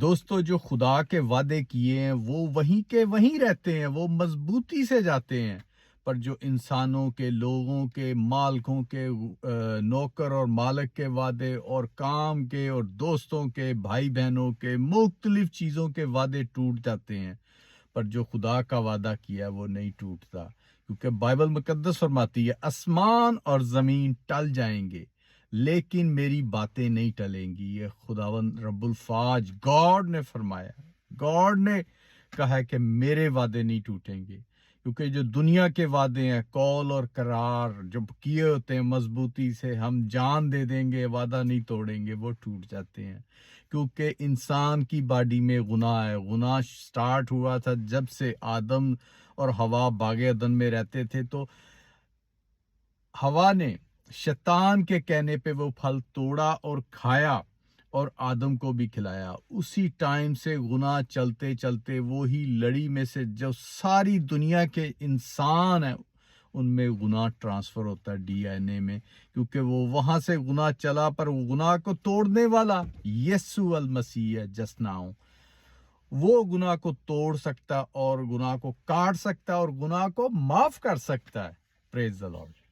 دوستو جو خدا کے وعدے کیے ہیں وہ وہیں کے وہیں رہتے ہیں، وہ مضبوطی سے جاتے ہیں، پر جو انسانوں کے، لوگوں کے، مالکوں کے، نوکر اور مالک کے وعدے اور کام کے اور دوستوں کے، بھائی بہنوں کے، مختلف چیزوں کے وعدے ٹوٹ جاتے ہیں، پر جو خدا کا وعدہ کیا ہے وہ نہیں ٹوٹتا، کیونکہ بائبل مقدس فرماتی ہے آسمان اور زمین ٹل جائیں گے لیکن میری باتیں نہیں ٹلیں گی۔ یہ خداوند رب الفاج گاڈ نے فرمایا، گاڈ نے کہا ہے کہ میرے وعدے نہیں ٹوٹیں گے، کیونکہ جو دنیا کے وعدے ہیں، قول اور قرار جب کیے ہوتے ہیں مضبوطی سے، ہم جان دے دیں گے وعدہ نہیں توڑیں گے، وہ ٹوٹ جاتے ہیں، کیونکہ انسان کی باڈی میں گناہ ہے۔ گناہ سٹارٹ ہوا تھا جب سے آدم اور حوا باغ عدن میں رہتے تھے، تو ہوا نے شیطان کے کہنے پہ وہ پھل توڑا اور کھایا اور آدم کو بھی کھلایا۔ اسی ٹائم سے گناہ چلتے چلتے وہی لڑی میں سے جو ساری دنیا کے انسان ہیں ان میں گناہ ٹرانسفر ہوتا ہے ڈی این اے میں، کیونکہ وہ وہاں سے گناہ چلا، پر وہ گناہ کو توڑنے والا یسوع المسیح ہے جس ناؤ، وہ گناہ کو توڑ سکتا اور گناہ کو کاٹ سکتا اور گناہ کو معاف کر سکتا ہے۔ پریز دی لارڈ۔